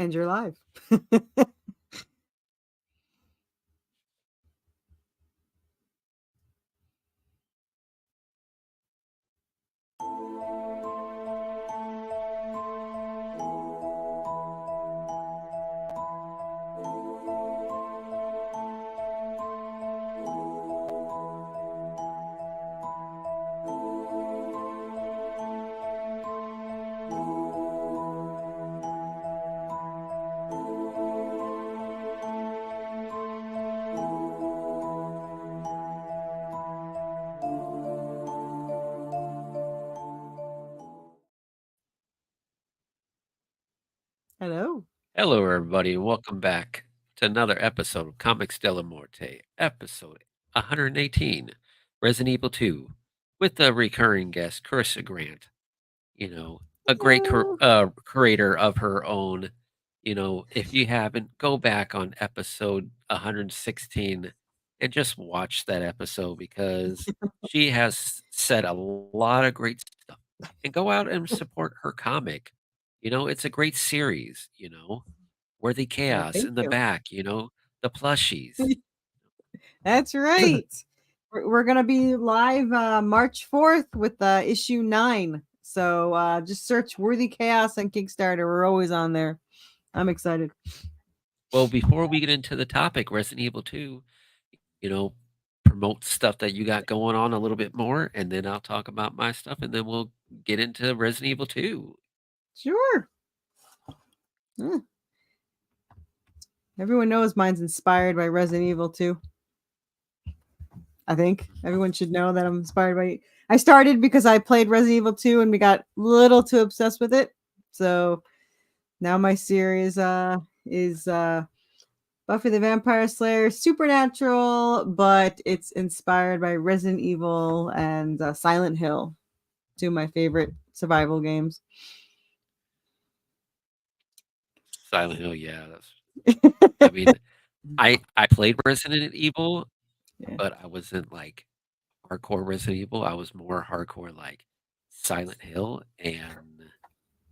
And you're live. Hello. Hello, everybody, and welcome back to another episode of Comics Della Morte, episode 118, Resident Evil 2, with the recurring guest, Corissa Grant. A great Hello. creator of her own. If you haven't, go back on episode 116 and just watch that episode because she has said a lot of great stuff. And go out and support her comic. It's a great series, Worthy Well, Chaos thank in the you. back, the plushies. That's right. We're gonna be live March 4th with issue 9. So just search Worthy Chaos on Kickstarter. We're always on there. I'm excited. Well, before we get into the topic, Resident Evil 2, you know, promote stuff that you got going on a little bit more, and then I'll talk about my stuff, and then we'll get into Resident Evil 2. Sure. Yeah. Everyone knows mine's inspired by Resident Evil 2. I think everyone should know that I'm inspired by it. I started because I played Resident Evil 2 and we got a little too obsessed with it. So now my series is Buffy the Vampire Slayer Supernatural, but it's inspired by Resident Evil and Silent Hill, two of my favorite survival games. Silent Hill, yeah, I mean, I played Resident Evil, Yeah. but I wasn't like hardcore Resident Evil. I was more hardcore like Silent Hill and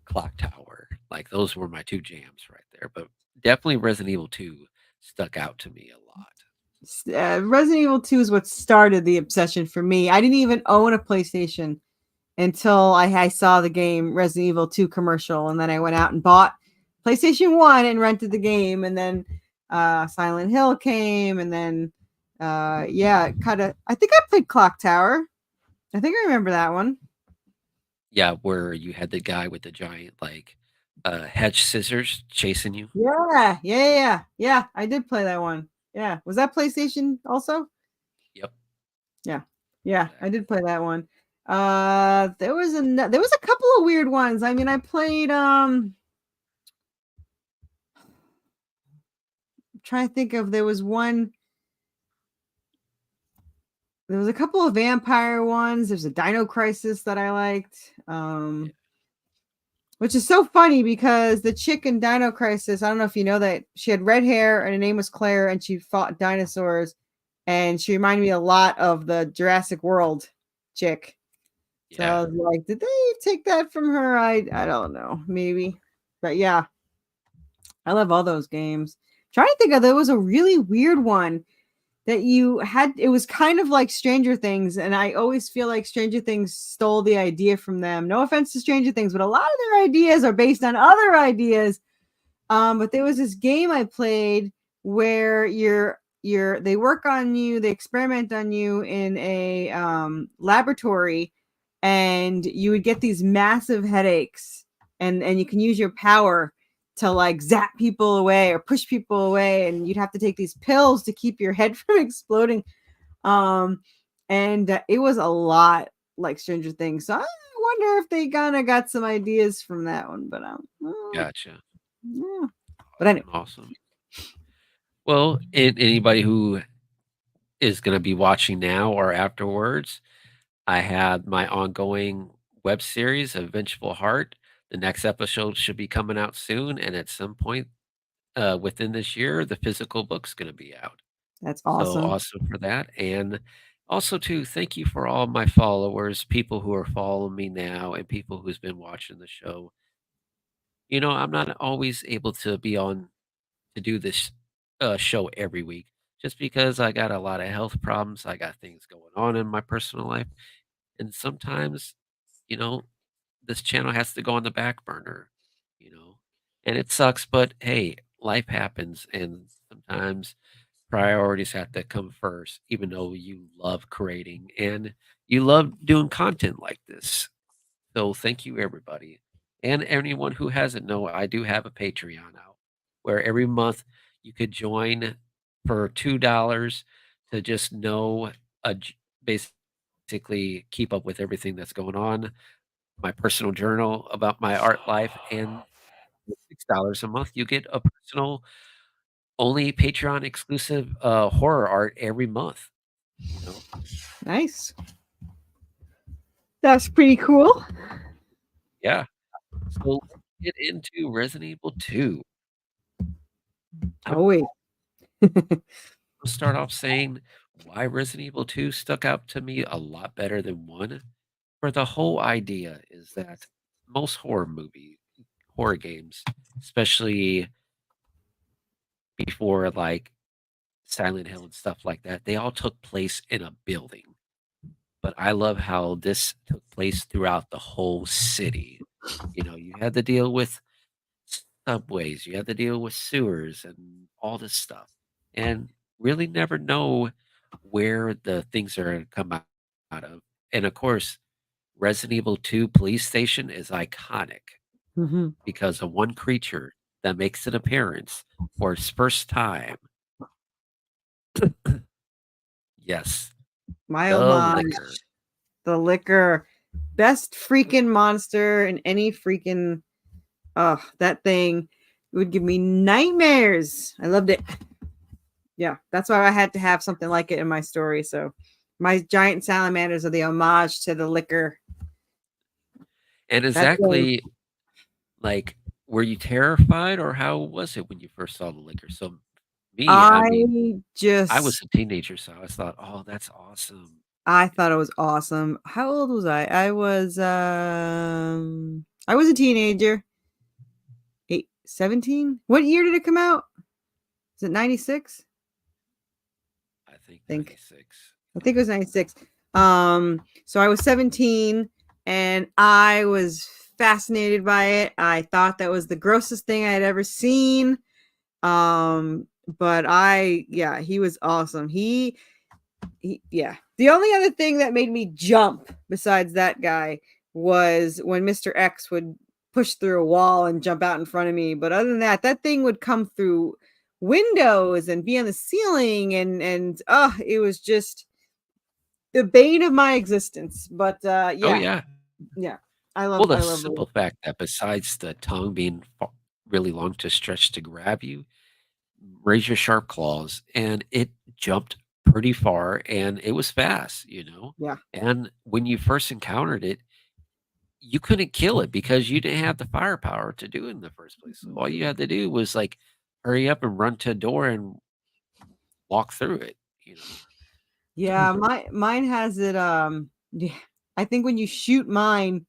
Clock Tower. Like those were my two jams right there. But definitely Resident Evil 2 stuck out to me a lot. Resident Evil 2 is what started the obsession for me. I didn't even own a PlayStation until I saw the game Resident Evil 2 commercial, and then I went out and bought PlayStation 1 and rented the game, and then Silent Hill came, and then I think I played Clock Tower. I think I remember that one. Yeah, where you had the guy with the giant like hedge scissors chasing you. Yeah. I did play that one. Yeah, was that PlayStation also? Yep. Yeah, I did play that one. There was a couple of weird ones. I mean, I played I'm trying to think of, there was a couple of vampire ones. There's a Dino Crisis that I liked. Yeah. Which is so funny because the chick in Dino Crisis, I don't know if you know that, she had red hair and her name was Claire and she fought dinosaurs, and she reminded me a lot of the Jurassic World chick. So I Yeah. was like, did they take that from her? I don't know, maybe. But yeah, I love all those games. Trying to think of, there was a really weird one that you had. It was kind of like Stranger Things, and I always feel like Stranger Things stole the idea from them. No offense to Stranger Things, but a lot of their ideas are based on other ideas. But there was this game I played where they work on you, they experiment on you in a laboratory, and you would get these massive headaches, and you can use your power to like zap people away or push people away, and you'd have to take these pills to keep your head from exploding. And it was a lot like Stranger Things. So I wonder if they kind of got some ideas from that one, but Gotcha. yeah. But anyway, Awesome. Well, anybody who is going to be watching now or afterwards, I had my ongoing web series of Vengeful Heart. The next episode should be coming out soon, and at some point within this year, the physical book's going to be out. that's So awesome. awesome for that. And also, too, thank you for all my followers, people who are following me now, and people who's been watching the show. I'm not always able to be on to do this show every week just because I got a lot of health problems. I got things going on in my personal life. And sometimes, you know, this channel has to go on the back burner, you know, and it sucks, but hey, life happens. And sometimes priorities have to come first, even though you love creating and you love doing content like this. So thank you, everybody. And anyone who hasn't know, I do have a Patreon out where every month you could join for $2 to just know, basically keep up with everything that's going on, my personal journal about my art life, and with $6 a month, you get a personal, only Patreon exclusive horror art every month, you know? Nice. That's pretty cool. Yeah. So let's get into Resident Evil 2. Oh wait. I'll start off saying why Resident Evil 2 stuck out to me a lot better than 1. For the whole idea is that most horror games, especially before like Silent Hill and stuff like that, they all took place in a building. But I love how this took place throughout the whole city. You had to deal with subways, you had to deal with sewers and all this stuff, and really never know where the things are gonna come out of. And of course, Resident Evil 2 police station is iconic Hmm. because of one creature that makes an appearance for its first time. Yes, My the homage. liquor. The liquor. Best freaking monster in any freaking that thing would give me nightmares. I loved it. Yeah, that's why I had to have something like it in my story. So my giant salamanders are the homage to the liquor. And That thing. exactly, like, were you terrified or how was it when you first saw the liquor? So me, I mean, I I was just a teenager, so I thought, "Oh, that's awesome." I thought it was awesome. How old was I? I was a teenager. 17? What year did it come out? Is it 96? I think I think. 96. I think it was 96. So I was 17 and I was fascinated by it. I thought that was the grossest thing I had ever seen. But yeah, he was awesome. Yeah. The only other thing that made me jump besides that guy was when Mr. X would push through a wall and jump out in front of me. But other than that, that thing would come through windows and be on the ceiling and it was just the bane of my existence. But Oh, yeah, yeah. yeah. Well, the I love simple fact that besides the tongue being really long to stretch to grab you, raise your sharp claws, and it jumped pretty far and it was fast. yeah. And when you first encountered it, you couldn't kill it because you didn't have the firepower to do it in the first place. So all you had to do was like hurry up and run to a door and walk through it. Yeah, mine has it yeah. I think when you shoot mine,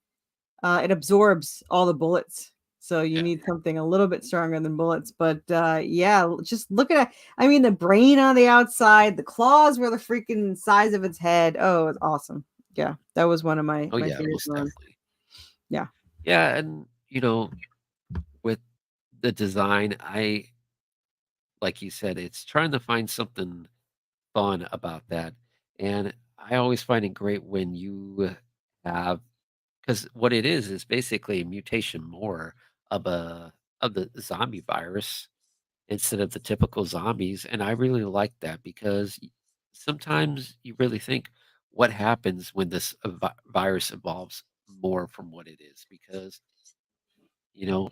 it absorbs all the bullets. So you Yeah. need something a little bit stronger than bullets. But yeah, just look at it. I mean, the brain on the outside, the claws were the freaking size of its head. Oh, it's awesome. Yeah, that was one of Oh, my yeah, favorite most ones. definitely. Yeah. Yeah, and, with the design, like you said, it's trying to find something fun about that, and I always find it great when you have, because what it is basically a mutation more of the zombie virus instead of the typical zombies, and I really like that because sometimes you really think, "What happens when this virus evolves more from what it is?" Because, you know,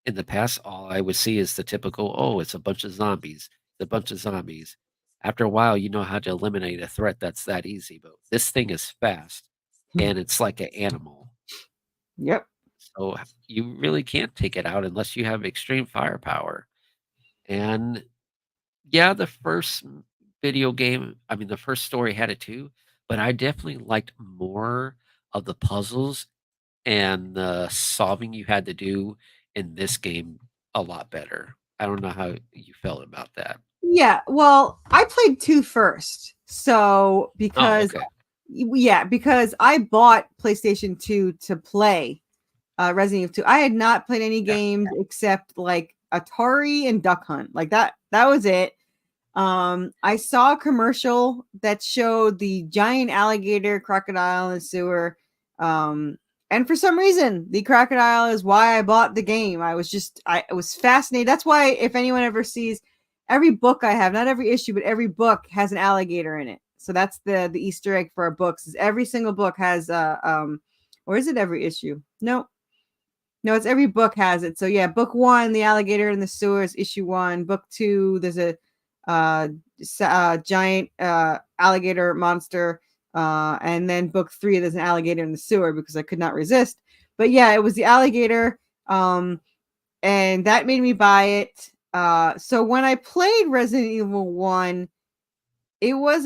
in the past, all I would see is the typical, "Oh, it's a bunch of zombies. It's a bunch of zombies." After a while, you know how to eliminate a threat that's that easy, but this thing is fast, and it's like an animal. Yep. So, you really can't take it out unless you have extreme firepower. And, yeah, the first video game I mean, the first story had it too, but I definitely liked more of the puzzles and the solving you had to do in this game a lot better. I don't know how you felt about that. Yeah, well, I played 2 first. So Oh, because okay. because I bought PlayStation 2 to play Resident Evil 2. I had not played any Yeah. games except like Atari and Duck Hunt. Like that was it. I saw a commercial that showed the giant alligator crocodile in the sewer. And for some reason, the crocodile is why I bought the game. I was fascinated. That's why if anyone ever sees every book I have, not every issue, but every book has an alligator in it. So that's the Easter egg for our books. Is every single book has or is it every issue? No, it's every book has it. So yeah, book 1, the alligator in the sewers, issue 1. Book 2, there's a giant alligator monster, and then book 3, there's an alligator in the sewer because I could not resist. But yeah, it was the alligator, and that made me buy it. So when I played Resident Evil 1, it was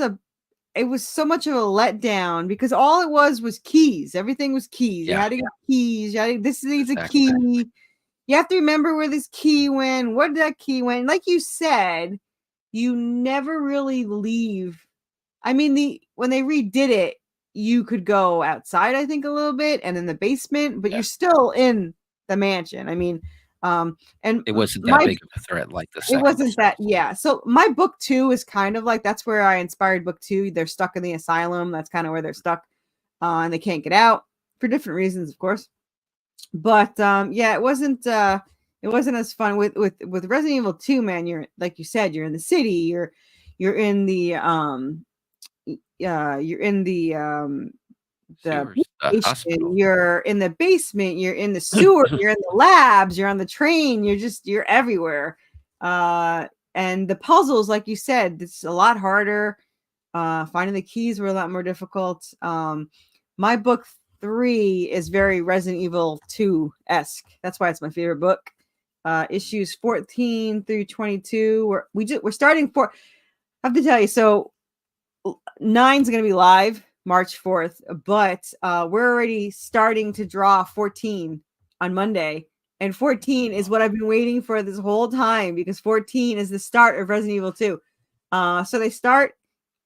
so much of a letdown because all it was keys. Everything was keys. You Yeah. had to get keys. This needs a Exactly. key. You have to remember where this key went. Where did that key went? Like you said, you never really leave. I mean, when they redid it, you could go outside, I think, a little bit, and in the basement, but Yeah. you're still in the mansion. I mean, and It wasn't that my big of a threat like the it second wasn't one. that, yeah. So my book 2 is kind of like that's where I inspired book 2. They're stuck in the asylum. That's kind of where they're stuck, and they can't get out for different reasons, of course. But yeah, it wasn't as fun with Resident Evil 2, man. You're like you said, you're in the city, you're in the you're in the Sewers, station, hospital. you're in the basement, you're in the sewer, you're in the labs, you're on the train, you're everywhere. And the puzzles, like you said, it's a lot harder. Finding the keys were a lot more difficult. My book 3 is very Resident Evil 2-esque. That's why it's my favorite book. Issues 14 through 22. We're starting for. I have to tell you, so 9's going to be live March 4th, but we're already starting to draw 14 on Monday. And 14 is what I've been waiting for this whole time because 14 is the start of Resident Evil 2. So they start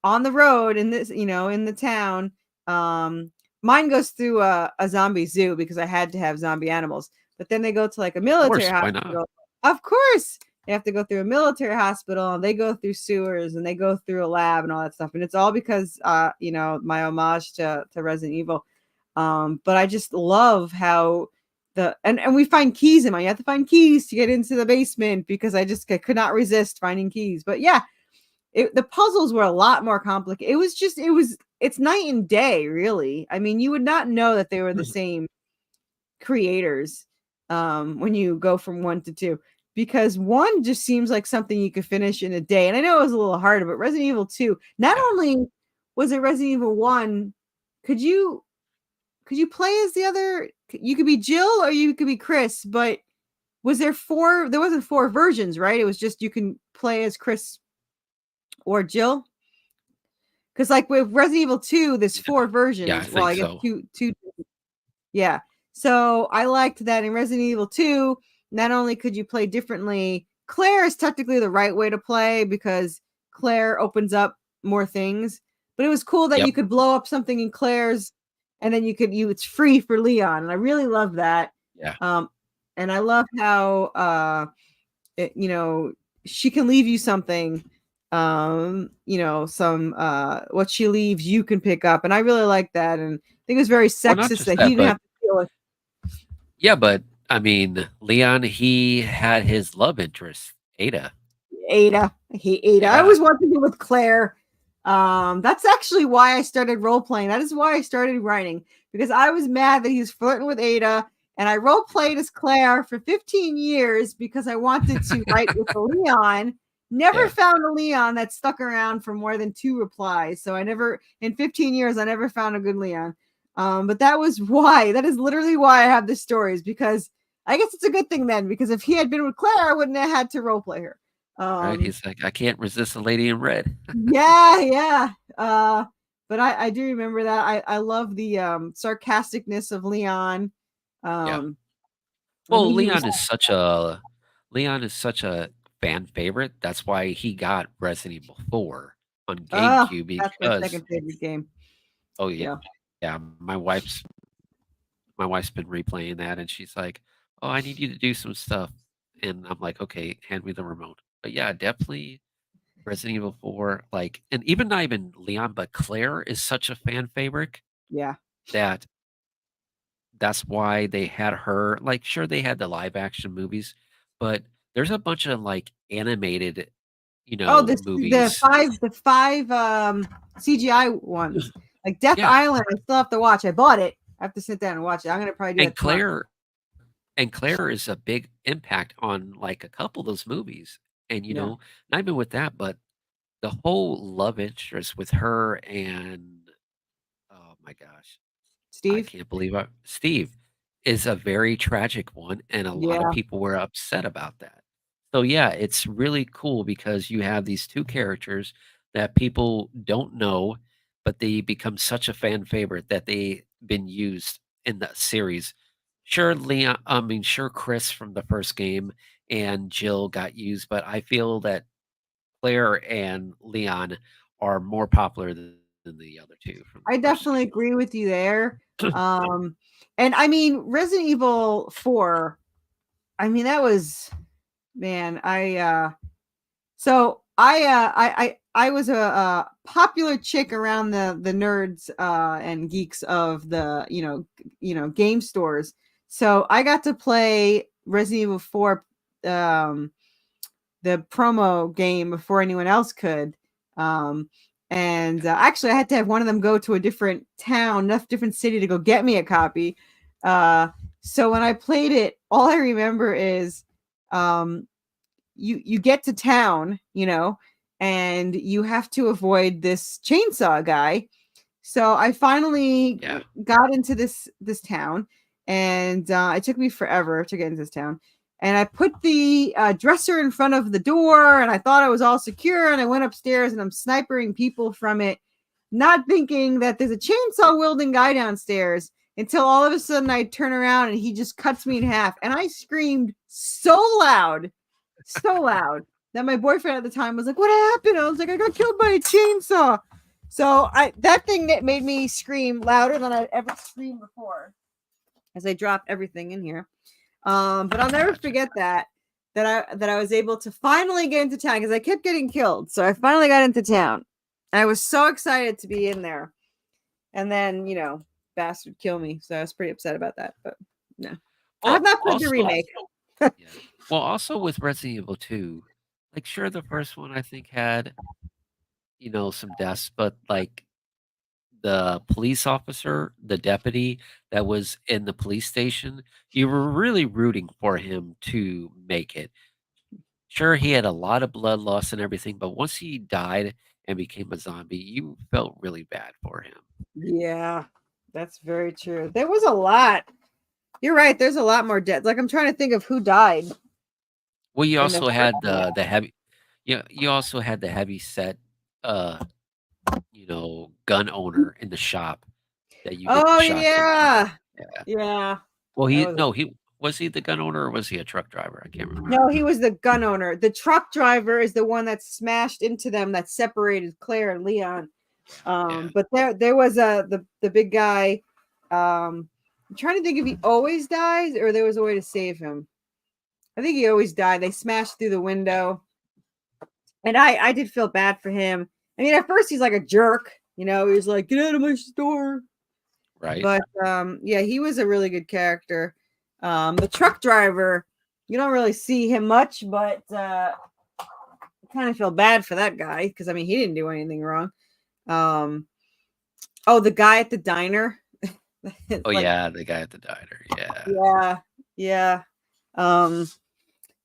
on the road in this, in the town. Mine goes through a zombie zoo because I had to have zombie animals. But then they go to like a Of military course, why not? hospital. Of course, they have to go through a military hospital and they go through sewers and they go through a lab and all that stuff. And it's all because, my homage to Resident Evil. But I just love how and we find keys in mine. You have to find keys to get into the basement because I could not resist finding keys. But yeah, the puzzles were a lot more complicated. It's night and day, really. I mean, you would not know that they were the same creators when you go from 1 to 2 because 1 just seems like something you could finish in a day. And I know it was a little harder, but Resident Evil 2, not Yeah. only was it Resident Evil 1, could you play as the other? You could be Jill or you could be Chris, but there wasn't 4 versions, right? It was just you can play as Chris or Jill. Because like with Resident Evil 2, there's 4 Yeah, I versions. Well, think I guess so. two. Yeah. So I liked that in Resident Evil 2, not only could you play differently, Claire is technically the right way to play because Claire opens up more things. But it was cool that Yep. you could blow up something in Claire's and then it's free for Leon. And I really love that. Yeah. And I love how she can leave you something, some what she leaves you can pick up. And I really like that. And I think it was very Well, not sexist just that he that, didn't but have to feel it. yeah, but I mean, Leon, he had his love interest, Ada. Ada. I hate Ada. I Yeah. always wanted to do with Claire. That's actually why I started role playing. That is why I started writing because I was mad that he's flirting with Ada, and I role played as Claire for 15 years because I wanted to write with a Leon. Never Yeah. found a Leon that stuck around for more than 2 replies. So in 15 years, I never found a good Leon. But that is literally why I have this story, is because I guess it's a good thing then, because if he had been with Claire, I wouldn't have had to role play her. Right? He's like, I can't resist a lady in red. Yeah. But I do remember that. I love the sarcasticness of Leon. Yeah. Um, I Well, mean, he was Leon is such a fan favorite. That's why he got Resident Evil 4 on oh, GameCube that's my because second favorite game. oh yeah, Yeah. yeah, my wife's been replaying that and she's like, "Oh, I need you to do some stuff." And I'm like, "Okay, hand me the remote." But yeah, definitely Resident Evil 4, like and even not even Leon, but Claire is such a fan favorite Yeah. that that's why they had her like, sure, they had the live action movies, but there's a bunch of, like, animated, Oh, movies. the 5 CGI ones. Like Death Yeah, Island, I still have to watch. I bought it. I have to sit down and watch it. I'm gonna probably do and that tomorrow. Claire is a big impact on, like, a couple of those movies, and, Yeah. not even with that, but the whole love interest with her and oh my gosh, I Steve? can't believe Steve is a very tragic one, and a lot of Yeah. people were upset about that. So yeah, it's really cool because you have these 2 characters that people don't know, but they become such a fan favorite that they've been used in the series. Sure, sure, Chris from the first game and Jill got used, but I feel that Claire and Leon are more popular than the other 2 from the I first definitely game. agree with you there. And I mean, Resident Evil 4, I mean, that was man, I was a popular chick around the nerds and geeks of the game stores. So I got to play Resident Evil 4, um, the promo game before anyone else could. Um, and actually, I had to have one of them go to a different town, a different city to go get me a copy. Uh, so when I played it, all I remember is um, you get to town, and you have to avoid this chainsaw guy. So I finally Yeah. got into this town, and it took me forever to get into this town. And I put the dresser in front of the door, and I thought I was all secure. And I went upstairs, and I'm snipering people from it, not thinking that there's a chainsaw wielding guy downstairs. Until all of a sudden I turn around and he just cuts me in half, and I screamed so loud that my boyfriend at the time was like, "What happened?" I was like, "I got killed by a chainsaw." So that thing that made me scream louder than I'd ever screamed before, as I drop everything in here. But I'll never Gotcha. forget that I was able to finally get into town because I kept getting killed. So I finally got into town. I was so excited to be in there, and then bastard kill me. So I was pretty upset about that. But no, I have Well, not played the also remake. yeah. Well, also with Resident Evil 2, like, sure, the first one I think had, some deaths, but, like, the police officer, the deputy that was in the police station, you were really rooting for him to make it. Sure, he had a lot of blood loss and everything, but once he died and became a zombie, you felt really bad for him. Yeah, that's very true. There was a lot. You're right. There's a lot more deaths. Like I'm trying to think of who died Well, you in the also first had one. the heavy you also had the heavy set, uh, gun owner in the shop that you get the Oh shotgun from. yeah, Yeah. yeah. Well, That he was no, he was he the gun owner or was he a truck driver? I can't no. remember. He was the gun owner. The truck driver is the one that smashed into them that separated Claire and Leon. Yeah. But there was the big guy. I'm trying to think if he always dies or there was a way to save him. I think he always died. They smashed through the window, and I did feel bad for him. I mean, at first he's like a jerk. He was like, "Get out of my store." Right? But yeah, he was a really good character. The truck driver, you don't really see him much, but I kind of feel bad for that guy because I mean he didn't do anything wrong. Um, oh, the guy at the diner. Oh, Like, yeah, the guy at the diner, yeah. yeah, yeah. Um,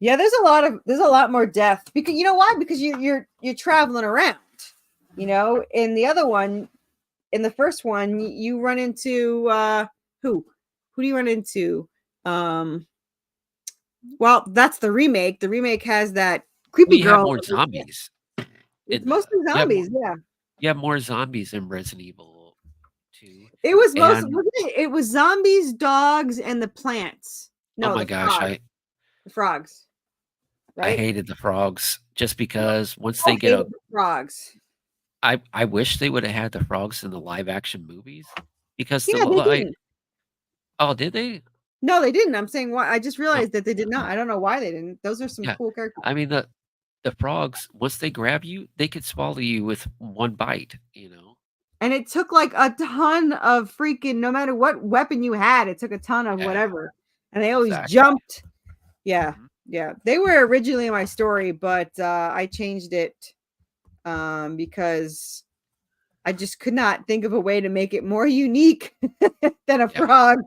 yeah, there's a lot more death because you know why? Because you're traveling around. In the other one, in the first one, you run into who? Who do you run into? Um, well, that's the remake. The remake has that Well, creepy you have girl. more zombies It's in the mostly you have more zombies. Yeah, you have more zombies in Resident Evil 2, it was most. and It was zombies, dogs, and the plants. Oh No, my the gosh, frogs. The frogs, I right? hated the frogs just No, because once I they get hated a the frogs. I wish they would have had the frogs in the live action movies because the Yeah, they li didn't. oh, did they? No, they didn't. I'm saying why. I just Oh, realized that they did not. I don't know why they didn't. Those are some yeah. cool characters. I mean, the frogs, once they grab you, they could swallow you with one bite, you know? And it took like a ton of freaking, no matter what weapon you had, it took a ton of Yeah, whatever. And they always exactly. jumped. Yeah. Mhm. Yeah. They were originally in my story, but I changed it because I just could not think of a way to make it more unique than a Yeah, frog.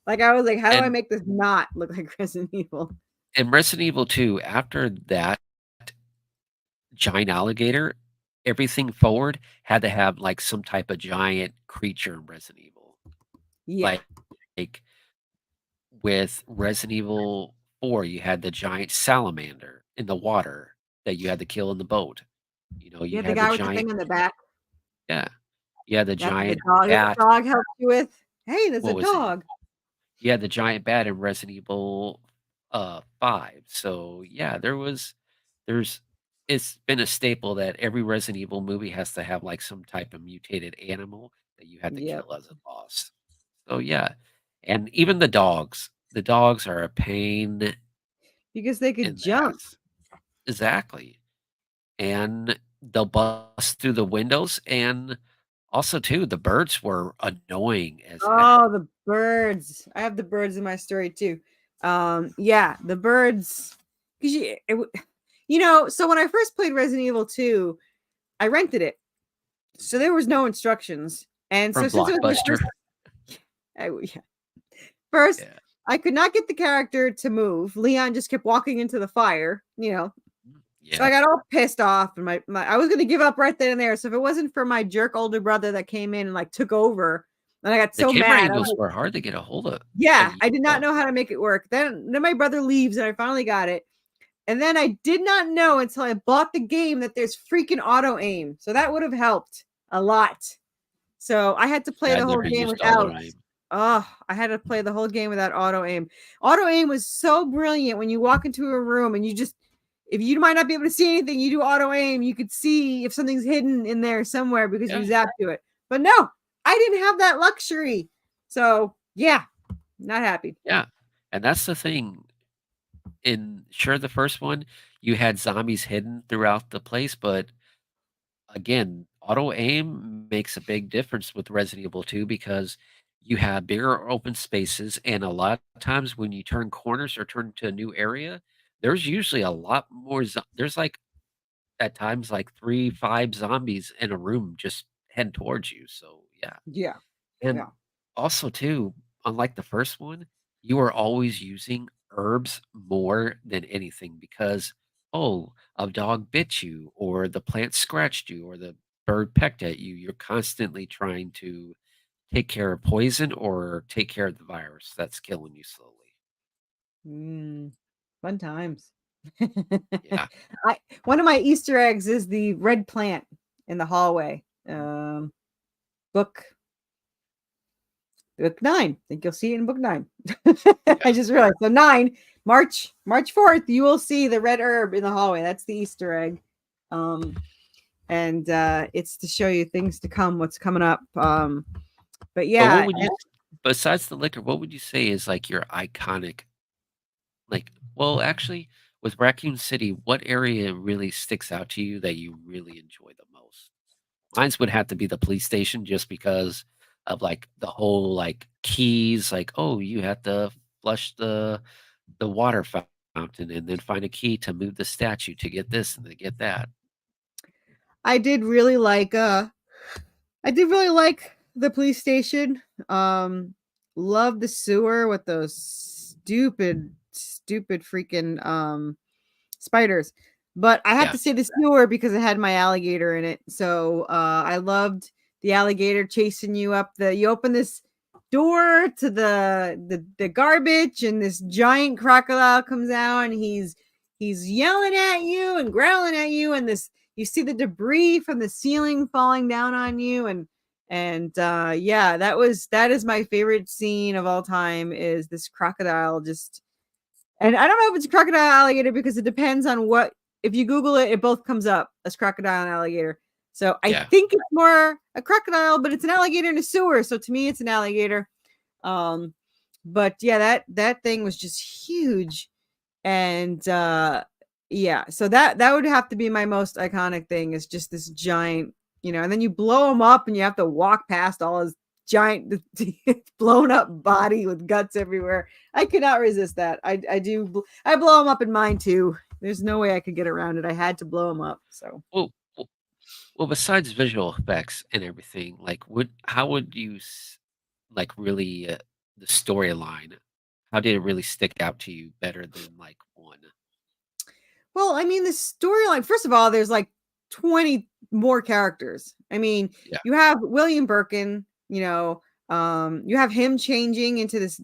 Like I was like, how do I and make this not look like Resident Evil? in Resident Evil 2, after that giant alligator, everything forward had to have, like, some type of giant creature in Resident Evil. Yeah. Like, with Resident Evil 4, you had the giant salamander in the water that you had to kill in the boat. You know, You you had the had the guy with the giant thing in the back. yeah, you had the That's the giant dog that the bat. frog helped you with. Hey, there's a What was it? dog. You had the giant bat in Resident Evil, 5. So, yeah, there's it's been a staple that every Resident Evil movie has to have, like, some type of mutated animal that you have to Yep. kill as a boss. So, yeah, and even the dogs are a pain Because they could in the jump. ass. Exactly, and they'll bust through the windows, and also, too, the birds were annoying as heck. Oh, the birds. I have the birds in my story too. Yeah, the birds. Because so when I first played Resident Evil 2, I rented it. So there was no instructions. And so From since it was my first, Blockbuster. yeah, first, Yeah. I could not get the character to move. Leon just kept walking into the fire. Mhm. So I Yeah. got all pissed off and my I was gonna give up right then and there. So if it wasn't for my jerk older brother that came in and like took over, and I got The so camera mad. I was angles like, were hard to get a hold of yeah, you, I did not though. know how to make it work. Then my brother leaves and I finally got it. And then I did not know until I bought the game that there's freaking auto aim. So that would have helped a lot. So I had to play Yeah, I the whole never game used auto without. aim. Oh, I had to play the whole game without auto aim. Auto aim was so brilliant when you walk into a room and if you might not be able to see anything, you do auto aim, you could see if something's hidden in there somewhere because you Yeah, zap to it. But no, I didn't have that luxury. So yeah, not happy. yeah, and that's the thing. In sure, the first one, you had zombies hidden throughout the place, but again, auto aim makes a big difference with Resident Evil 2 because you have bigger open spaces, and a lot of times when you turn corners or turn to a new area, there's usually a lot more there's, like, at times, like, 3, 5 zombies in a room just heading towards you, so, yeah. Yeah. And Yeah. also too, unlike the first one, you are always using herbs more than anything because, oh, a dog bit you, or the plant scratched you, or the bird pecked at you. You're constantly trying to take care of poison or take care of the virus that's killing you slowly. Mm, fun times. Yeah. I One of my Easter eggs is the red plant in the hallway. Book book 9. I think you'll see it in book 9. I Yeah. just realized. So 9, March 4th, you will see the red herb in the hallway. That's the Easter egg. Um, and it's to show you things to come, what's coming up. But But what yeah, would you besides the liquor, what would you say is, like, your iconic well, actually, with Raccoon City, what area really sticks out to you that you really enjoy the most? Mines would have to be the police station just because of, like, the whole, like, keys, like, "Oh, you have to flush the water fountain and then find a key to move the statue to get this and to get that." I did really like the police station. Love the sewer with those stupid freaking spiders. But I have Yeah, to say the sewer because it had my alligator in it. So I loved the alligator chasing you up you open this door to the garbage and this giant crocodile comes out and he's yelling at you and growling at you and this you see the debris from the ceiling falling down on you and yeah, that is my favorite scene of all time is this crocodile just And I don't know if it's a crocodile alligator because it depends on what. If you Google it, it both comes up as crocodile and alligator. So I Yeah. think it's more a crocodile, but it's an alligator in a sewer. So to me, it's an alligator. But yeah, that thing was just huge, and yeah. So that would have to be my most iconic thing. Is just this giant, and then you blow him up, and you have to walk past all his giant blown up body with guts everywhere. I could not resist that. I blow him up in mine too. There's no way I could get around it. I had to blow him up. So Well, besides visual effects and everything, like, how would you like really the storyline? How did it really stick out to you better than like one? well, I mean, the storyline. First of all, there's like 20 more characters. I mean, Yeah, you have William Birkin. You have him changing into this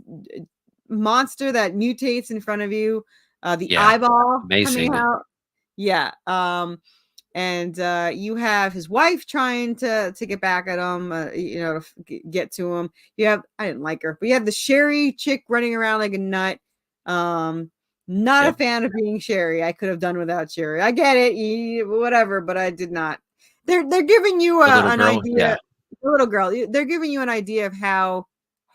monster that mutates in front of you. The yeah, eyeball coming amazing. out. Yeah. And you have his wife trying to get back at him, to get to him. You have I didn't like her, but you have the Sherry chick running around like a nut. Not a Yep, fan of being Sherry. I could have done without Sherry. I get it, whatever, but I did not. They're giving you the little an girl. idea. Yeah, The little girl. They're giving you an idea of how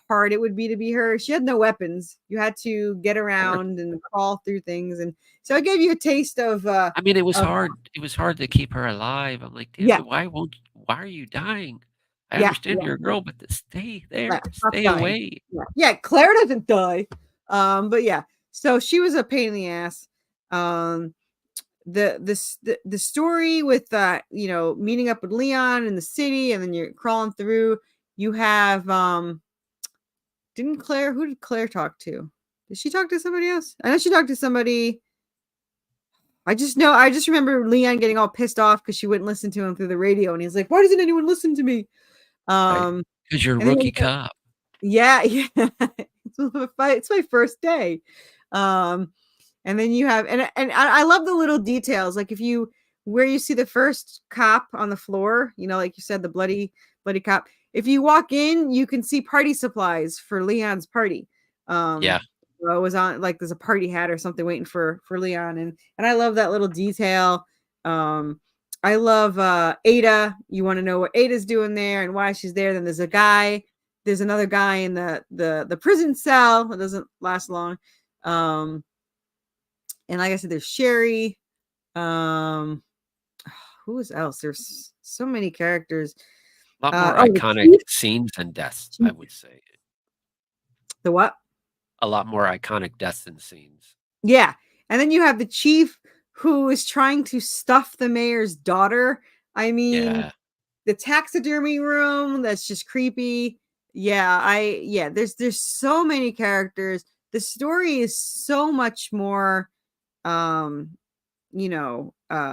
hard it would be to be her. She had no weapons. You had to get sure. around and crawl through things, and so I gave you a taste of I mean, it was of hard. It was hard to keep her alive. I'm like, damn yeah, it, why are you dying? I yeah, understand yeah. you're a girl, but to stay Yeah, there, stop stay dying. away. Yeah, Claire doesn't die. But yeah, so she was a pain in the ass. Um, the story with meeting up with Leon in the city, and then you're crawling through. You have who did Claire talk to? Did she talk to somebody else? I know she talked to somebody. I just remember Leon getting all pissed off because she wouldn't listen to him through the radio, and he's like, "Why doesn't anyone listen to me?" Right? Um, Because you're a and then rookie cop. yeah, yeah. It's my first day. Um, and then you have and I love the little details. Like if you where you see the first cop on the floor, like you said, the bloody cop. If you walk in, you can see party supplies for Leon's party. Yeah, So it was on like there's a party hat or something waiting for Leon, and I love that little detail. Um, I love Ada. You want to know what Ada's doing there and why she's there. Then there's another guy in the prison cell. It doesn't last long. And like I said, there's Sherry. Um, who is else? There's so many characters. a lot more The iconic scenes and deaths, I would say. the what? A lot more iconic deaths and scenes. Yeah, and then you have the chief who is trying to stuff the mayor's daughter. I mean, Yeah, the taxidermy room that's just creepy. There's so many characters. The story is so much more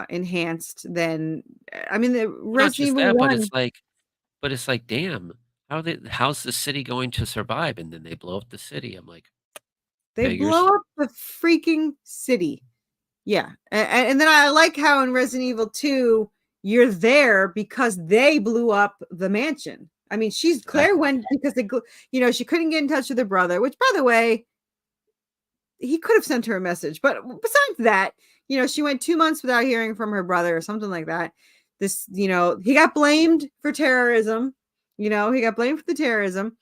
enhanced than I mean the well, not Resident just Evil that, but 1. it's like, damn, how's the city going to survive? And then they blow up the city. I'm like, They blow figures. up the freaking city. Yeah. And then I like how in Resident Evil 2 you're there because they blew up the mansion. I mean, Claire Exactly. went because she couldn't get in touch with her brother, which by the way, he could have sent her a message. But besides that, she went 2 months without hearing from her brother or something like that. He got blamed for terrorism. He got blamed for the terrorism.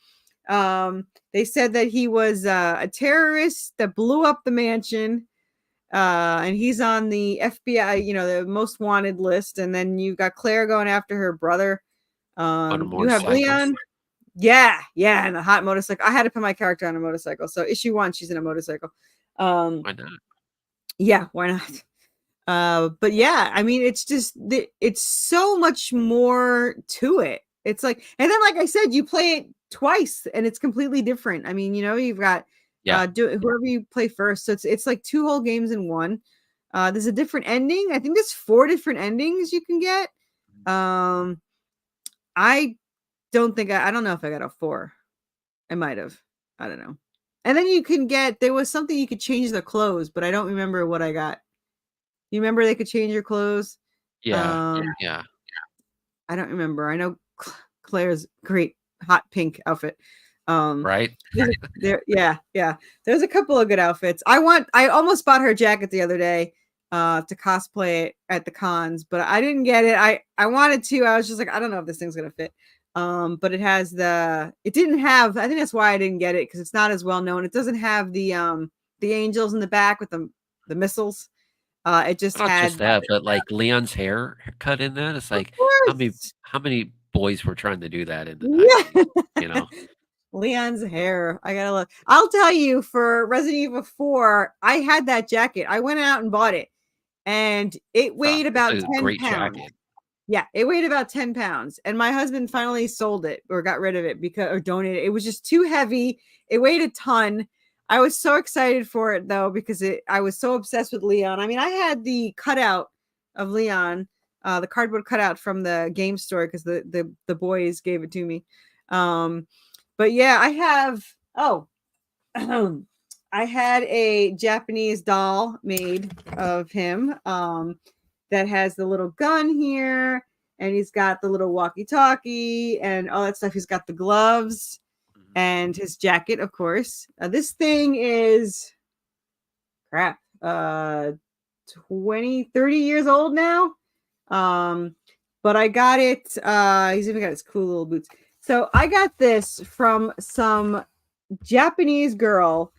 They said that he was a terrorist that blew up the mansion. And he's on the FBI, the most wanted list. And then you've got Claire going after her brother. On a You have motorcycle. Leon. Yeah, and a hot motorcycle. I had to put my character on a motorcycle. So issue 1, she's in a motorcycle. Why not? Yeah, why not? But yeah, I mean, it's so much more to it. It's like, and then like I said, you play it twice and it's completely different. I mean, you've got Yeah. whoever you play first. So it's like 2 whole games in one. There's a different ending. I think there's 4 different endings you can get. I I don't know if I got a 4. I might have. I don't know. And then there was something you could change the clothes, but I don't remember what I got. You remember they could change your clothes? Yeah. Yeah. I don't remember. I know Claire's great hot pink outfit. Right? Yeah. There's a couple of good outfits. I almost bought her jacket the other day to cosplay it at the cons, but I didn't get it. I wanted to. I was just like, I don't know if this thing's gonna fit. But it didn't have, I think that's why I didn't get it, because it's not as well known. It doesn't have the angels in the back with the missiles. It just Not had, just that, but like Leon's hair cut in that. It's of like course. how many boys were trying to do that in the Yeah. 90s, you know? Leon's hair. I gotta look. I'll tell you, for Resident Evil 4, I had that jacket. I went out and bought it, and it weighed It's about a 10 great pounds. jacket. Yeah, it weighed about 10 pounds. And my husband finally sold it or got rid of it or donated it. It was just too heavy. It weighed a ton. I was so excited for it though, because I was so obsessed with Leon. I mean, I had the cutout of Leon, the cardboard cutout from the game store, because the boys gave it to me. But yeah, I had a Japanese doll made of him that has the little gun here, and he's got the little walkie-talkie and all that stuff. He's got the gloves and his jacket, of course. This thing is crap, 20, 30 years old now. But I got it. He's even got his cool little boots. So I got this from some Japanese girl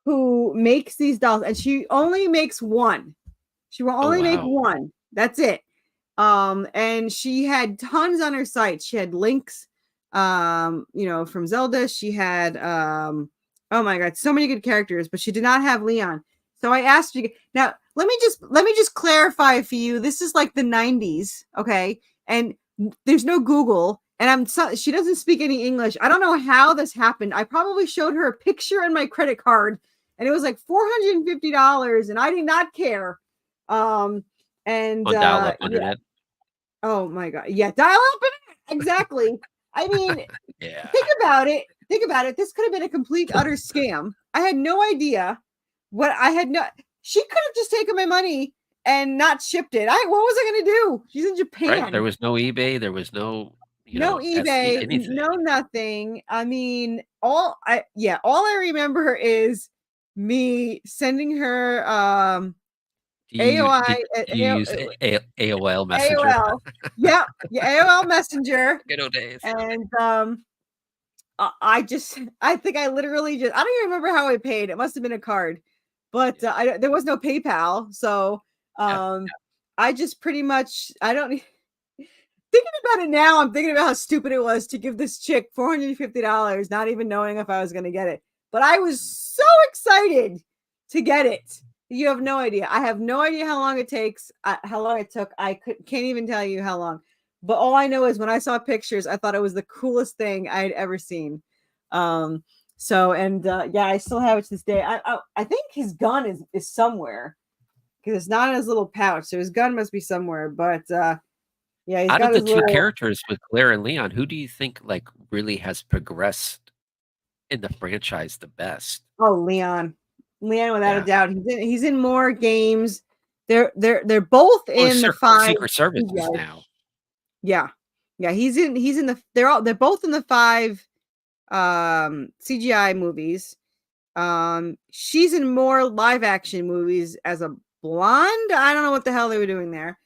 who makes these dolls, and she only makes one. She will Oh, only make wow. one. That's it. And she had tons on her site. She had links, from Zelda. She had, oh my God, so many good characters, but she did not have Leon. So I asked you now, let me just clarify for you. This is like the 90s. Okay. And there's no Google, and she doesn't speak any English. I don't know how this happened. I probably showed her a picture in my credit card, and it was like $450, and I did not care. And On dial-up yeah. internet. Oh my God. Yeah, dial up internet. Exactly. I mean, Yeah. think about it. Think about it. This could have been a complete utter scam. I had no idea she could have just taken my money and not shipped it. What was I gonna do? She's in Right? Japan. There was no eBay, there was no, No Etsy, eBay, anything. no nothing. I mean, all I remember is me sending her AOI, Do you use AOL Messenger? AOL. Yep, yeah, AOL Messenger. Good old days. And I think I literally I don't even remember how I paid. It must have been a card, but there was no PayPal. So Yeah. I just pretty much, I don't thinking about it now. I'm thinking about how stupid it was to give this chick $450, not even knowing if I was going to get it. But I was so excited to get it. You have no idea. I have no idea how long it takes, how long it took. Can't even tell you how long. But all I know is when I saw pictures, I thought it was the coolest thing I had ever seen. So, and yeah, I still have it to this day. I think his gun is somewhere, because it's not in his little pouch. So his gun must be somewhere. But yeah, he's Out of got the his two little. characters with Claire and Leon, who do you think like really has progressed in the franchise the best? Oh, Leon, without a Yeah. doubt. He's in more games. They're both Well, in the 5. Secret Services now. Yeah, yeah. He's in the. They're both in the 5 CGI movies. She's in more live action movies as a blonde. I don't know what the hell they were doing there.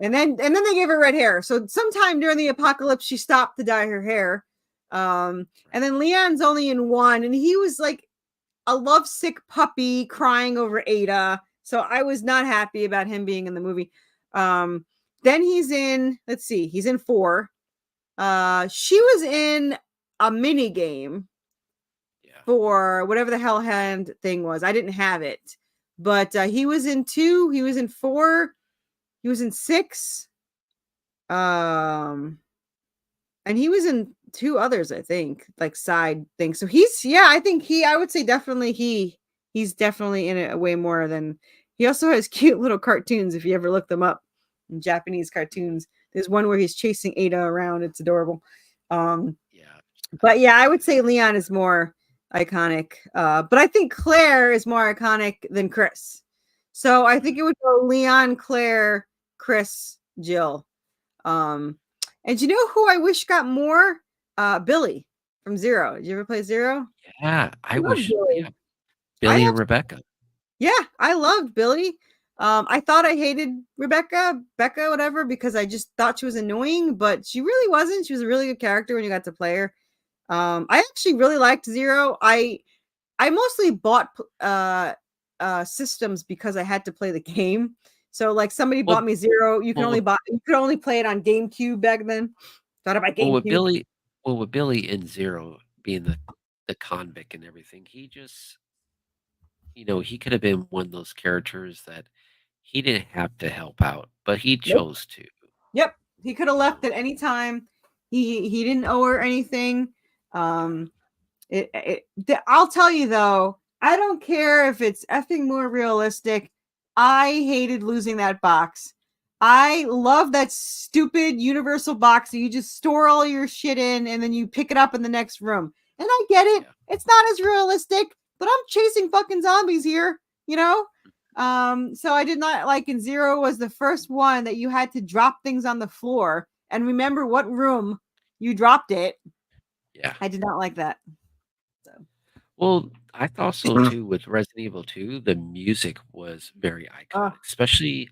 And then they gave her red hair. So sometime during the apocalypse, she stopped to dye her hair. And then Leon's only in 1, and he was like a lovesick puppy crying over Ada. So I was not happy about him being in the movie. Then he's in, let's see, he's in 4. She was in a mini game for whatever the hell hand thing was. I didn't have it, but he was in 2. He was in 4. He was in 6. And he was in 2 others, I think, like side things. So I would say definitely he's definitely in it way more than. He also has cute little cartoons if you ever look them up, Japanese cartoons. There's one where he's chasing Ada around. It's adorable. But yeah, I would say Leon is more iconic. But I think Claire is more iconic than Chris. So I think it would go Leon, Claire, Chris, Jill. And you know who I wish got more? Billy. from Zero. Did you ever play Zero? Yeah, I I love wish yeah, Billy. Billy I and Rebecca. Yeah, I loved Billy. I thought I hated Rebecca, Becca, whatever, because I just thought she was annoying, but she really wasn't. She was a really good character when you got to play her. I actually really liked Zero. I mostly bought systems because I had to play the game. So like somebody bought Well me Zero. well You could only play it on GameCube back then. Thought about well, with GameCube. Billy with Billy and Zero being the convict and everything, he just he could have been one of those characters that he didn't have to help out, but he Nope. chose to, Yep. He could have you left know? at any time. He didn't owe her anything. Yeah. Um, I'll tell you though, I don't care if it's effing more realistic. I hated losing that box. I love that stupid universal box that you just store all your shit in and then you pick it up in the next room. And I get it. Yeah. It's not as realistic, but I'm chasing fucking zombies here, you know? So I did not like in Zero was the first one that you had to drop things on the floor and remember what room you dropped it. Yeah. I did not like that. So Well, I thought so too with Resident Evil 2, the music was very uh, iconic, especially,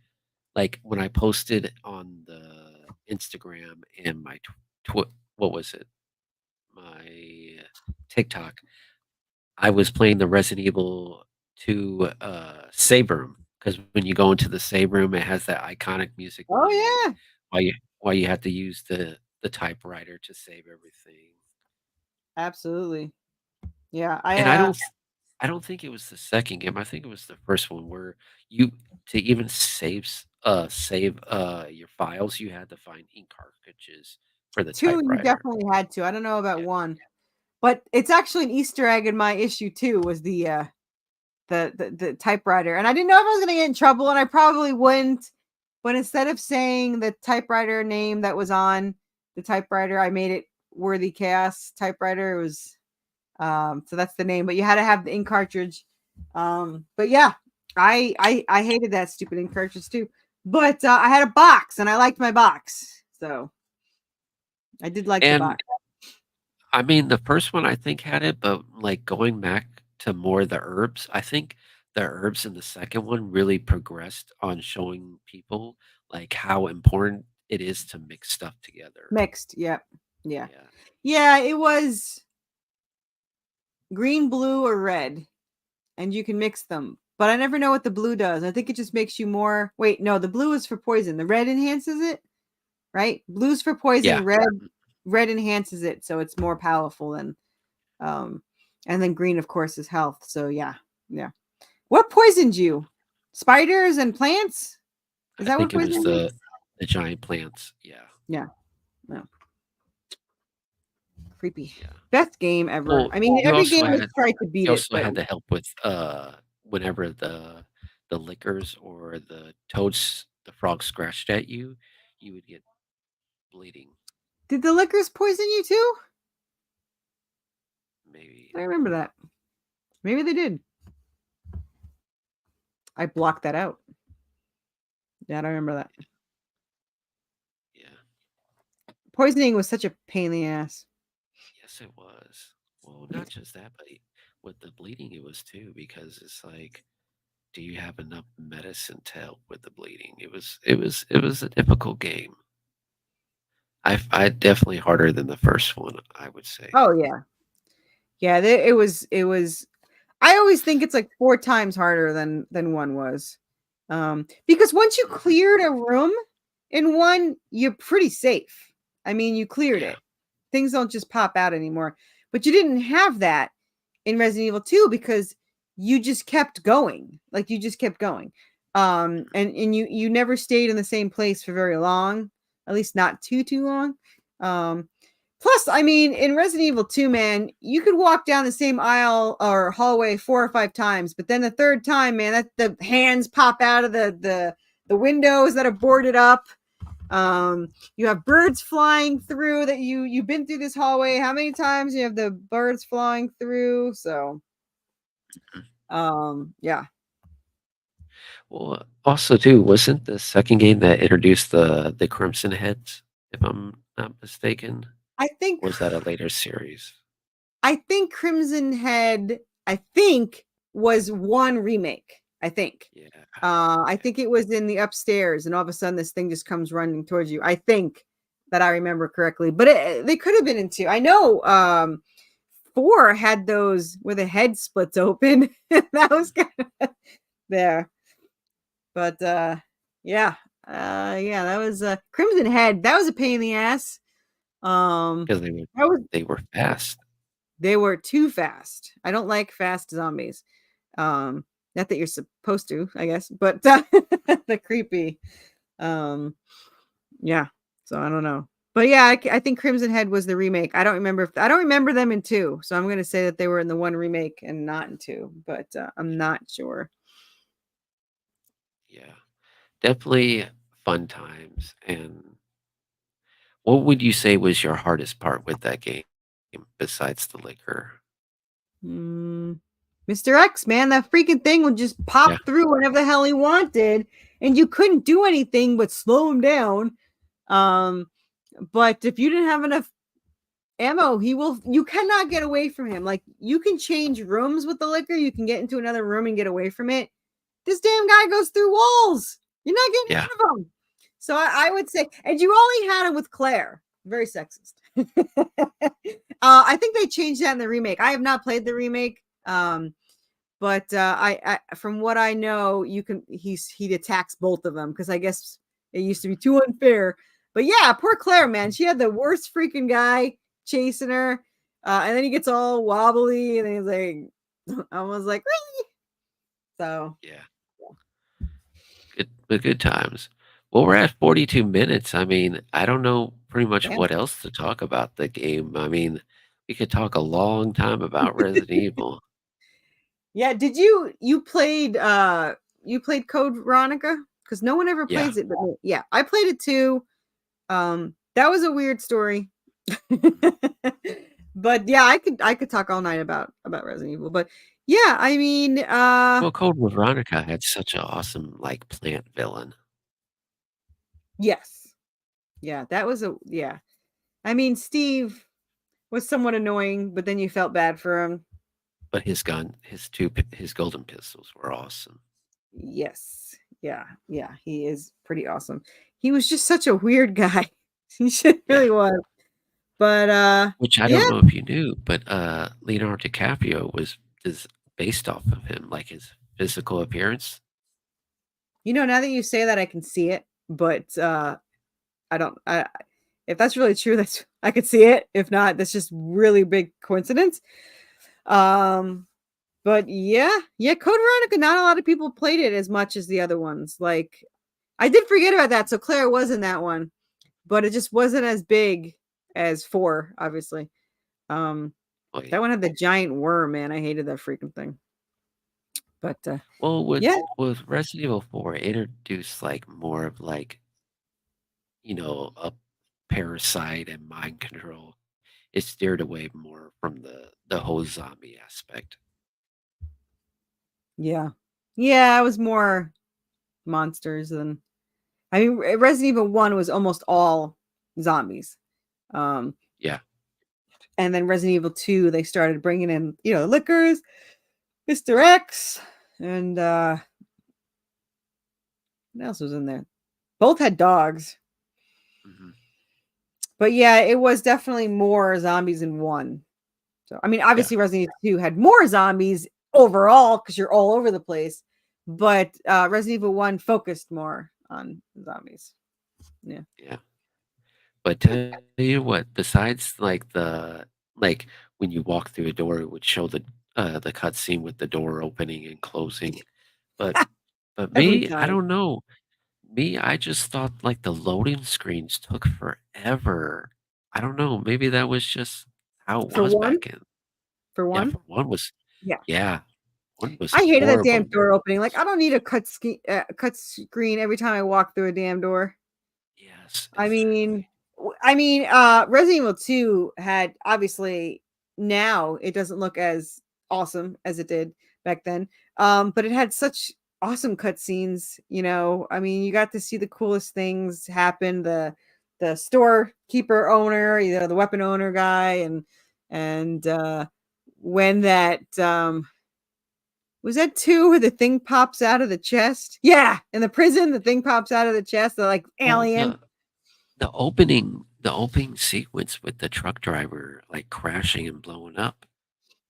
like, when I posted on the Instagram and my what was it? My TikTok. I was playing the Resident Evil 2, save room because when you go into the save room, it has that iconic music oh playing yeah, while you have to use the typewriter to save everything. absolutely. Yeah, And I don't think it was the second game, I think it was the first one where you to even save, your files, you had to find ink cartridges for the two you typewriter. definitely had to. I don't know about Yeah, one, but it's actually an Easter egg in my issue too. Was the typewriter, and I didn't know if I was going to get in trouble, and I probably wouldn't. But instead of saying the typewriter name that was on the typewriter, I made it Worthy Chaos typewriter. It was so that's the name, but you had to have the ink cartridge. But yeah, I hated that stupid ink cartridge too. But I had a box, and I liked my box, so I did like the and box. I mean, the first one I think had it, but, like, going back to more the herbs, I think the herbs in the second one really progressed on showing people, like, how important it is to mix stuff together. Mixed, yep, yeah, Yeah. yeah. It was green, blue, or red, and you can mix them. But I never know what the blue does. I think it just makes you more. Wait, no, the blue is for poison. The red enhances it, right? Blue's for Yeah. poison. Red enhances it, so it's more powerful than. Um, and then green, of course, is health. So yeah, yeah. What poisoned you? Spiders and plants? Is I that what think it was poisoned you? the giant plants. Yeah. Yeah, no, creepy. Yeah. Best game ever. Well, I mean, you every also game has had tried to beat you it, also but had to help with, whenever the lickers or the toads the frog scratched at you, you would get bleeding, did the liquors poison you too? maybe. I remember that. Maybe they did. I blocked that out. Yeah, I don't remember that. Yeah. Poisoning was such a pain in the ass. Yes, it was. Well, not just that, but with the bleeding, it was too, because it's like, do you have enough medicine to help with the bleeding? It was a difficult game. I definitely harder than the first one, I would say. Oh yeah, yeah. It was. It was. I always think it's like 4 times harder than one was, because once you cleared a room in one, you're pretty safe. I mean, you cleared Yeah. it. Things don't just pop out anymore. But you didn't have that in Resident Evil 2 because you just kept going. Like you just kept going. And you never stayed in the same place for very long, at least not too long. Um Plus, I mean, in Resident Evil 2, man, you could walk down the same aisle or hallway 4 or 5 times, but then the third time, man, that the hands pop out of the windows that are boarded up. You have birds flying through that you've been through this hallway. How many times you have the birds flying through? So, yeah. Well, also too, wasn't the second game that introduced the Crimson Heads, if I'm not mistaken? I think Or was that a later series? I think Crimson Head, I think, was one remake. I think. Yeah. I think it was in the upstairs, and all of a sudden this thing just comes running towards you. I think that I remember correctly, but they could have been in two. I know 4 had those where the head splits open. That was kind of there. But yeah. Yeah, that was Crimson Head. That was a pain in the ass. Because That was they were fast. They were too fast. I don't like fast zombies. Not that you're supposed to, I guess, but the creepy. Um, yeah. So I don't know, but yeah, I think Crimson Head was the remake. I don't remember them in 2, so I'm going to say that they were in the 1 remake and not in 2, but I'm not sure. Yeah. Definitely fun times. And what would you say was your hardest part with that game besides the liquor? Mr. X, man, that freaking thing would just Yeah. pop through whenever the hell he wanted, and you couldn't do anything but slow him down. But if you didn't have enough ammo, you cannot get away from him. Like, you can change rooms with the liquor, you can get into another room and get away from it. This damn guy goes through walls. You're not getting Yeah. out of him. So I would say, and you only had him with Claire. Very sexist. I think they changed that in the remake. I have not played the remake. But I from what I know, he attacks both of them, because I guess it used to be too unfair. But yeah, poor Claire, man, she had the worst freaking guy chasing her, and then he gets all wobbly, and he's like, I was like, really? So Yeah. Good times. Well, we're at 42 minutes. I mean, I don't know pretty much damn. what else to talk about the game. I mean, we could talk a long time about Resident Evil. Yeah, did you played Code Veronica? Because no one ever Yeah. plays it but me. Yeah, I played it too. That was a weird story. But yeah, I could talk all night about Resident Evil. But yeah, I mean, Well, Code Veronica had such an awesome like plant villain, yes. Yeah, that was a yeah. I mean, Steve was somewhat annoying, but then you felt bad for him. but his golden pistols were awesome. Yes. Yeah. Yeah, he is pretty awesome. He was just such a weird guy. He should Yeah. really was. But Which I yeah, don't know if you knew, but Leonardo DiCaprio is based off of him, like his physical appearance. now that you say that, I can see it, but I don't if that's really true, that's I could see it. If not, that's just really big coincidence. Um but yeah, Code Veronica, not a lot of people played it as much as the other ones. Like, I did forget about that. So Claire was in that one, but it just wasn't as big as 4, obviously. Um Oh yeah. that one had the giant worm, man. I hated that freaking thing. But Well, yeah, with Resident Evil 4, it introduced like more of like a parasite and mind control. It steered away more from the whole zombie aspect. yeah. Yeah, it was more monsters than I mean, Resident Evil 1 was almost all zombies. Um, Yeah. and then Resident Evil 2, they started bringing in, liquors, Mr. X, and what else was in there? Both had dogs. Hmm. But yeah, it was definitely more zombies in 1. So, I mean, Yeah. obviously Resident Evil 2 had more zombies overall because you're all over the place. But Resident Evil 1 focused more on zombies. Yeah. Yeah. But tell you what, besides like when you walk through a door, it would show the cutscene with the door opening and closing. But but Every me, I time. don't know. Me, I just thought like the loading screens took forever. I don't know. Maybe that was just how it For was 1? back in. For Yeah, 1? for one was Yeah. yeah, one was I hated that damn horrible. door opening. Like, I don't need a cut screen every time I walk through a damn door. Yes, I mean, exactly. Resident Evil 2 had, obviously, now it doesn't look as awesome as it did back then. But it had such awesome cutscenes. I mean, you got to see the coolest things happen. The storekeeper owner, the weapon owner guy, and And when that was that 2 where the thing pops out of the chest? Yeah, in the prison, the thing pops out of the chest, the like Well, alien. the opening sequence with the truck driver like crashing and blowing up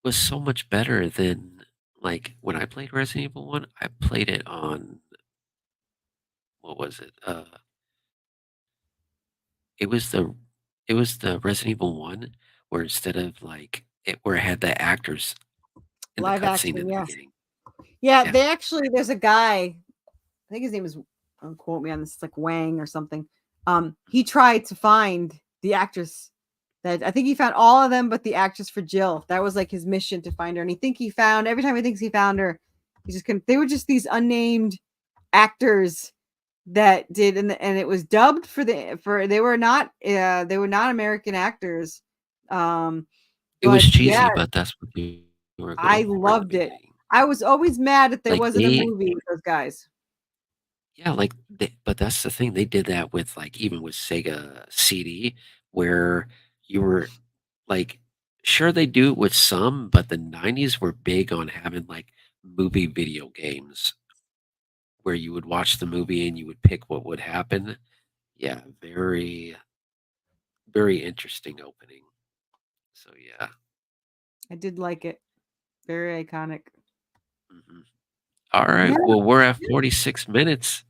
was so much better than like when I played Resident Evil 1, I played it on what was it? It was the it was the Resident Evil 1 where instead of like it where it had the actors in the Live cutscene action, in the yeah. beginning. Yeah, Yeah. they actually there's a guy, I think his name is, don't quote me on this, like Wang or something. He tried to find the actress that I think he found all of them, but the actress for Jill. That was like his mission to find her. And he found every time he thinks he found her, he just couldn't. They were just these unnamed actors that did, and it was dubbed for they were not American actors. Um, It was but yeah, cheesy, but that's what they were I going for in the loved it. beginning. I was always mad that there Like wasn't a they movie with those guys. Yeah, like, but that's the thing, they did that with, like, even with Sega CD, where you were like, sure, they do it with some, but the '90s were big on having, like, movie video games where you would watch the movie and you would pick what would happen. Yeah, very, very interesting opening. So, yeah. I did like it. Very iconic. Mhm. Alright, Yeah, well, we're at 46 minutes.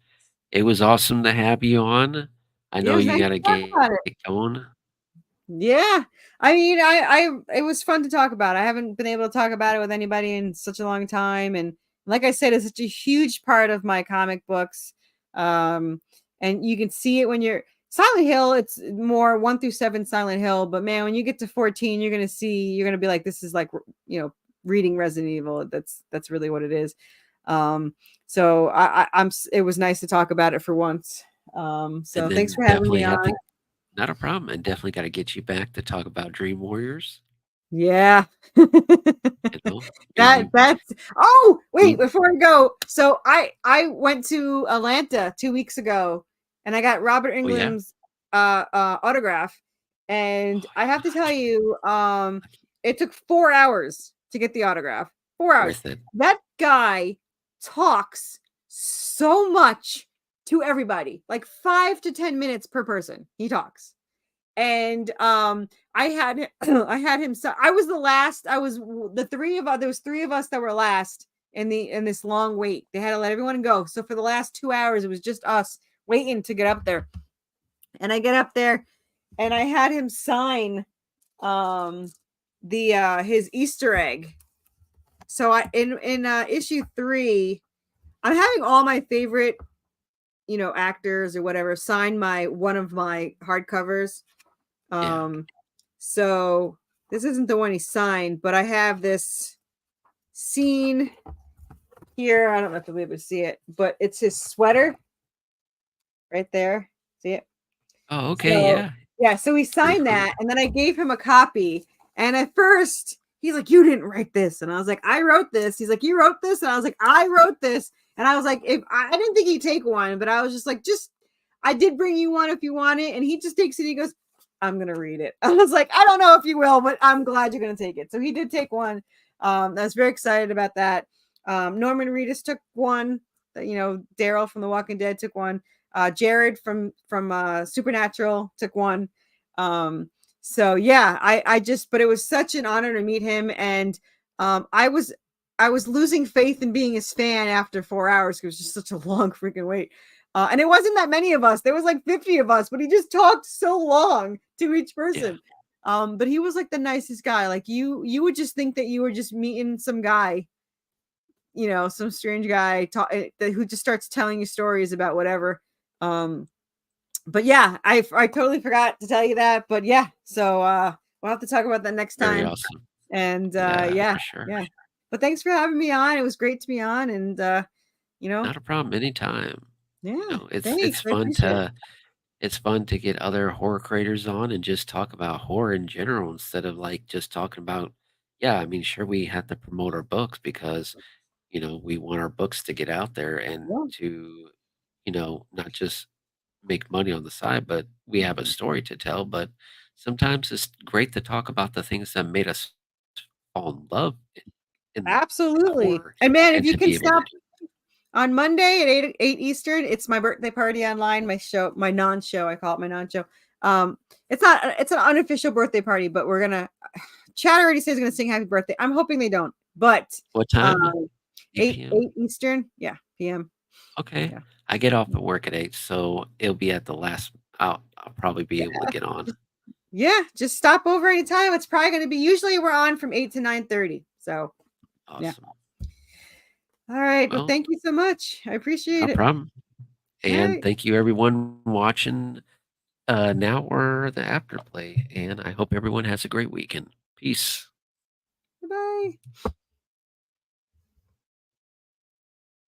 It was awesome to have you on. I it know was you nice gotta to talk get about it. going. Yeah. I mean, it was fun to talk about. I haven't been able to talk about it with anybody in such a long time. And like I said, it's such a huge part of my comic books. Um, and you can see it when you're Silent Hill, it's more 1 through 7 Silent Hill. But man, when you get to 14, you're gonna be like, this is like, reading Resident Evil. That's really what it is. So it was nice to talk about it for once. And So thanks then for having definitely me have on. to not a problem, and definitely gotta get you back to talk about Dream Warriors, Yeah. you know? That Maybe that's oh, wait, we before I go. So I went to Atlanta 2 weeks ago and I got Robert Oh, yeah? Ingram's autograph. And Oh, I have to I tell can't you, I can't it took 4 hours to get the autograph. 4 hours. worth it. That guy talks so much to everybody. Like 5 to 10 minutes per person. He talks. And I had I had him, so I was the last. I was the three of us, there was three of us that were last in this long wait. They had to let everyone go, so for the last 2 hours it was just us waiting to get up there. And I get up there and I had him sign um the his Easter egg. So I in issue 3, I'm having all my favorite, actors or whatever sign my one of my hardcovers. Yeah. um So this isn't the one he signed, but I have this scene here. I don't know if you'll be able to see it, but it's his sweater right there. See it? Oh, okay, So yeah. yeah, so he Pretty signed cool. that, and then I gave him a copy. And at first, he's like, "You didn't write this," and I was like, "I wrote this." He's like, "You wrote this," and I was like, "I wrote this." And I was like, "If I didn't think he'd take one, but I was just like, just I did bring you one if you want it." And he just takes it. And he goes, "I'm gonna read it." I was like, "I don't know if you will, but I'm glad you're gonna take it." So he did take one. I was very excited about that. Norman Reedus took one. Daryl from The Walking Dead took one. Jared from Supernatural took one. Um, so yeah, I just, but it was such an honor to meet him. And I was losing faith in being his fan after 4 hours. It was just such a long freaking wait. And it wasn't that many of us. There was like 50 of us, but he just talked so long to each Yeah. person. But he was like the nicest guy. Like you would just think that you were just meeting some guy, some strange guy who just starts telling you stories about whatever. Um, but yeah, I totally forgot to tell you that. But yeah, so we'll have to talk about that next Very time. awesome. And Yeah, yeah, for sure. yeah. But thanks for having me on. It was great to be on. And you know, Not a problem anytime. You yeah, know, it's thanks. I fun appreciate it. to get other horror creators on and just talk about horror in general instead of, like, just talking about yeah, I mean, sure, we have to promote our books because, we want our books to get out there and Yeah. to, not just make money on the side, but we have a story to tell, but sometimes it's great to talk about the things that made us fall in love in Absolutely. horror, And man, if and you to can be able to stop on Monday at 8 Eastern, it's my birthday party online, my show, my non-show, I call it my non-show. It's not it's an unofficial birthday party, but we're gonna Chat already says gonna sing happy birthday. I'm hoping they don't, but what time? 8 8 p.m.? Eastern, yeah, PM. Okay. Yeah. I get off at work at 8, so it'll be at the last I'll probably be able to get on. Yeah, just stop over anytime. It's probably gonna be usually we're on from 8 to 9:30. So yeah. Awesome. All right. Well, Well, thank you so much. I no appreciate it. problem. All And right. thank you everyone watching now or the afterplay. And I hope everyone has a great weekend. Peace. Bye-bye.